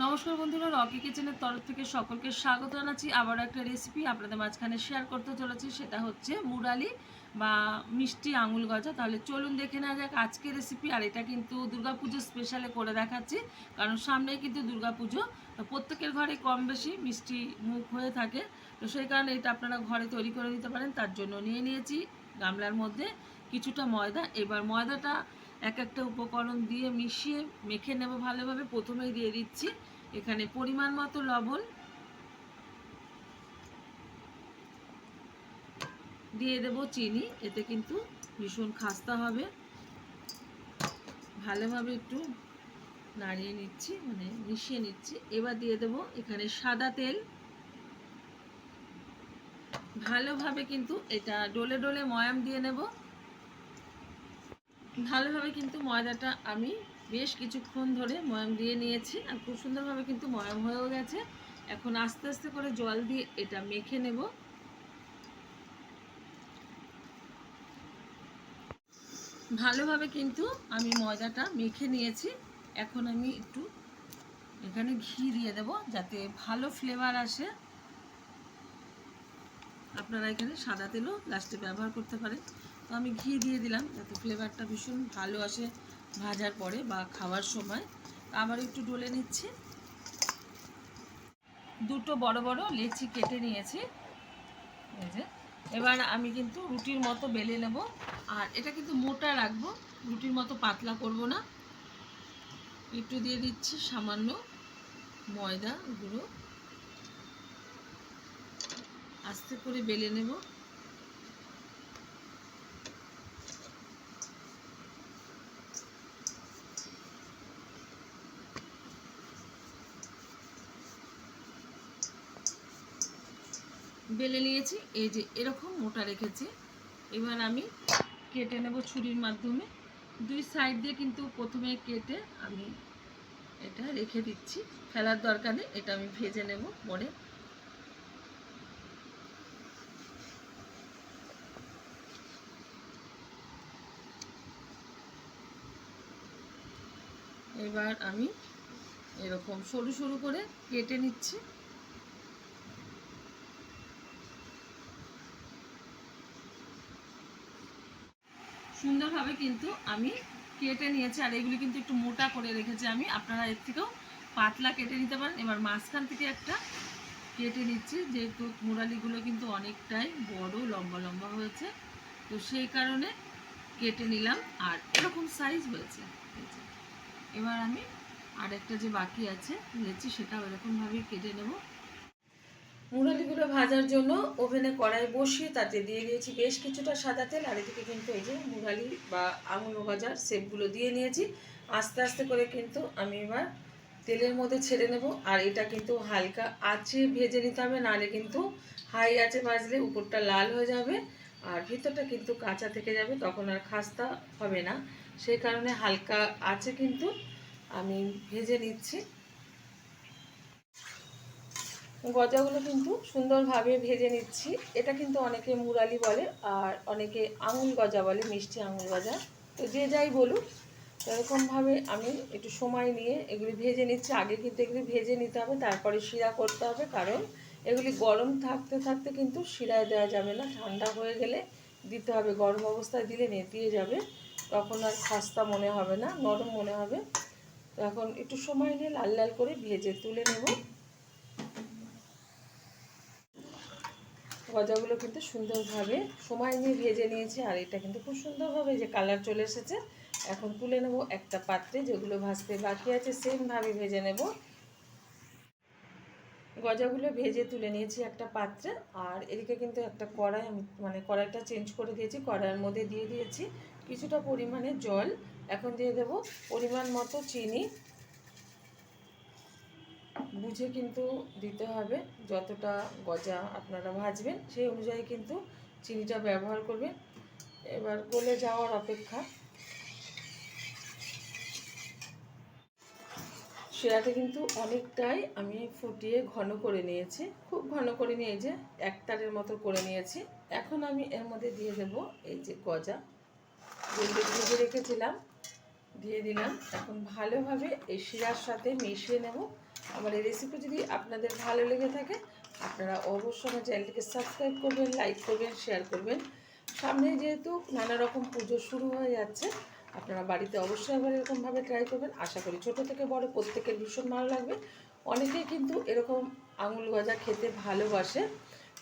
নমস্কার বন্ধুরা, রকি কিচেনের তরফ থেকে সকলকে স্বাগত জানাচ্ছি। আবার একটা রেসিপি আপনাদের মাঝখানে শেয়ার করতে চলেছি, সেটা হচ্ছে মুরালি বা মিষ্টি আঙুল গজা। তাহলে চলুন দেখে নেওয়া যাক আজকের রেসিপি। আর এটা কিন্তু দুর্গাপুজো স্পেশালে করে দেখাচ্ছি, কারণ সামনেই কিন্তু দুর্গাপুজো। তো প্রত্যেকের ঘরে কম বেশি মিষ্টি মুখ হয়ে থাকে, তো সেই কারণে এটা আপনারা ঘরে তৈরি করে নিতে পারেন। তার জন্য নিয়ে নিয়েছি গামলার মধ্যে কিছুটা ময়দা। এবার ময়দাটা এক একটা উপকরণ দিয়ে মিশিয়ে মেখে নেব ভালোভাবে। প্রথমেই দিয়ে দিচ্ছি এখানে পরিমাণ মতো লবণ, দিয়ে দেব চিনি। এতে কিন্তু ভীষণ খাস্তা হবে। ভালোভাবে একটু নাড়িয়ে নিচ্ছি, মানে মিশিয়ে নিচ্ছি। এবার দিয়ে দেব এখানে সাদা তেল। ভালোভাবে কিন্তু এটা ডলে ডলে ময়াম দিয়ে নেব। ভালোভাবে কিন্তু ময়দাটা আমি বেশ কিছুক্ষণ ধরে ময়াম দিয়ে নিয়েছি, আর খুব সুন্দরভাবে কিন্তু ময়াম হয়েও গেছে। এখন আস্তে আস্তে করে জল দিয়ে এটা মেখে নেব। ভালোভাবে কিন্তু আমি ময়দাটা মেখে নিয়েছি। এখন আমি একটু এখানে ঘি দিয়ে দেব, যাতে ভালো ফ্লেভার আসে। আপনারা এখানে সাদা তেলও লাস্টে ব্যবহার করতে পারেন। তো আমি ঘি দিয়ে দিলাম, যাতে ফ্লেভারটা ভীষণ ভালো আসে ভাজার পরে বা খাওয়ার সময়। আবার একটু ডলে নিচ্ছি। দুটো বড় বড় লেচি কেটে নিয়েছি, এই যে। এবার আমি কিন্তু রুটির মতো বেলে নেব। আর এটা কিন্তু মোটা রাখবো, রুটির মতো পাতলা করব না। একটু দিয়ে দিচ্ছি সামান্য ময়দা গুঁড়ো। আস্তে করে বেলে নেব। বেলে নিয়েছি, এই যে এরকম মোটা রেখেছি। এবার আমি কেটে নেব ছুরির মাধ্যমে। দুই সাইড দিয়ে কিন্তু প্রথমে কেটে আমি এটা রেখে দিচ্ছি, ফেলার দরকার নেই। এটা আমি ভেজে নেব পরে। এবার আমি এরকম সরু সরু করে কেটে নিচ্ছি। সুন্দরভাবে কিন্তু আমি কেটে নিয়েছি, আর এগুলি কিন্তু একটু মোটা করে রেখেছি আমি। আপনারা এর থেকেও পাতলা কেটে নিতে পারেন। এবার মাঝখান থেকে একটা কেটে নিচ্ছি, যেহেতু মুরালিগুলো কিন্তু অনেকটাই বড় লম্বা লম্বা হয়েছে, তো সেই কারণে কেটে নিলাম। আর এরকম সাইজ হয়েছে। এবার আমি আরেকটা যে বাকি আছে লেচি, সেটাও এরকমভাবেই কেটে নেব। মুরালিগুলো ভাজার জন্য ওভেনে কড়াই বসিয়ে তাতে দিয়ে দিয়েছি বেশ কিছুটা সাদা তেল। আর এদিকে কিন্তু এই যে মুরালি বা আঙুল ভাজার শেপগুলো দিয়ে নিয়েছি। আস্তে আস্তে করে কিন্তু আমি এবার তেলের মধ্যে ছেড়ে নেব। আর এটা কিন্তু হালকা আঁচে ভেজে নিতে হবে, নাহলে কিন্তু হাই আঁচে ভাজলে উপরটা লাল হয়ে যাবে আর ভিতরটা কিন্তু কাঁচা থেকে যাবে, তখন আর খাস্তা হবে না। সেই কারণে হালকা আঁচে কিন্তু আমি ভেজে নিচ্ছি। গজাগুলো কিন্তু সুন্দরভাবে ভেজে নিচ্ছি। এটা কিন্তু অনেকে মুরালি বলে, আর অনেকে আঙুল গজা বলে, মিষ্টি আঙুল গজা। তো যে যাই বলুক, এরকমভাবে আমি একটু সময় নিয়ে এগুলি ভেজে নিচ্ছি। আগে কিন্তু এগুলি ভেজে নিতে হবে, তারপরে শিরা করতে হবে, কারণ এগুলি গরম থাকতে থাকতে কিন্তু শিরায় দেওয়া যাবে না। ঠান্ডা হয়ে গেলে দিতে হবে। গরম অবস্থায় দিলে নেতিয়ে যাবে, তখন আর খাস্তা মনে হবে না, নরম মনে হবে। তো এখন একটু সময় নিয়ে লাল লাল করে ভেজে তুলে নেব। গজাগুলো কিন্তু সুন্দরভাবে সময় নিয়ে ভেজে নিয়েছি, আর এটা কিন্তু খুব সুন্দরভাবে যে কালার চলে এসেছে। এখন তুলে নেব একটা পাত্রে। যেগুলো ভাজতে বাকি আছে সেমভাবে ভেজে নেব। গজাগুলো ভেজে তুলে নিয়েছি একটা পাত্রে। আর এদিকে কিন্তু একটা কড়াই, আমি মানে কড়াইটা চেঞ্জ করে দিয়েছি। কড়াইয়ের মধ্যে দিয়ে দিয়েছি কিছুটা পরিমাণে জল। এখন দিয়ে দেব পরিমাণ মতো চিনি। বুঝে কিন্তু দিতে হবে, যতটা গজা আপনারা ভাজবেন সেই অনুযায়ী কিন্তু চিনিটা ব্যবহার করবেন। এবার গলে যাওয়ার অপেক্ষা। শিরাটা কিন্তু অনেকটাই আমি ফুটিয়ে ঘন করে নিয়েছি, খুব ঘন করে নিয়ে যে একতারের মতো করে নিয়েছি। এখন আমি এর মধ্যে দিয়ে দেব এই যে গজা, যেগুলো ভেজে রেখেছিলাম দিয়ে দিলাম। এখন ভালোভাবে এই শিরার সাথে মিশিয়ে নেব। আমার এই রেসিপি যদি আপনাদের ভালো লেগে থাকে আপনারা অবশ্যই আমার চ্যানেলটিকে সাবস্ক্রাইব করবেন, লাইক করবেন, শেয়ার করবেন। সামনে যেহেতু নানা রকম পুজো শুরু হয়ে যাচ্ছে, আপনারা বাড়িতে অবশ্যই একবার এরকমভাবে ট্রাই করবেন। আশা করি ছোট থেকে বড় প্রত্যেকের ভীষণ ভালো লাগবে। অনেকেই কিন্তু এরকম আঙুল গজা খেতে ভালোবাসে।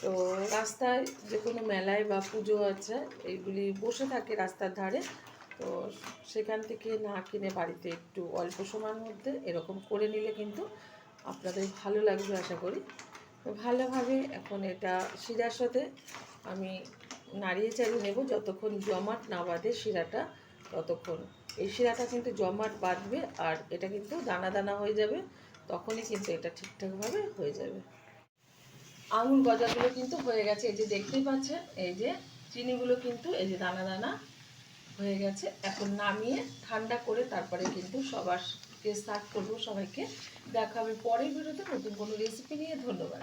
তো রাস্তায় যে কোনো মেলায় বা পুজো আছে এইগুলি বসে থাকে রাস্তার ধারে, তো সেখান থেকে না কিনে বাড়িতে একটু অল্প সময়ের মধ্যে এরকম করে নিলে কিন্তু আপনাদের ভালো লাগবে আশা করি। তো ভালোভাবে এখন এটা শিরার সাথে আমি নাড়িয়ে চাড়িয়ে নেব যতক্ষণ জমাট না বাঁধে শিরাটা, ততক্ষণ। এই শিরাটা কিন্তু জমাট বাঁধবে আর এটা কিন্তু দানা দানা হয়ে যাবে, তখনই কিন্তু এটা ঠিকঠাকভাবে হয়ে যাবে। আঙুল গজাগুলো কিন্তু হয়ে গেছে, এই যে দেখতেই পাচ্ছেন, এই যে চিনিগুলো কিন্তু এই যে দানা দানা হয়ে গেছে। এখন নামিয়ে ঠান্ডা করে তারপরে কিন্তু সবারকে সার্ভ করবো। সবাইকে দেখা হবে পরের ভিডিওতে নতুন কোনো রেসিপি নিয়ে। ধন্যবাদ।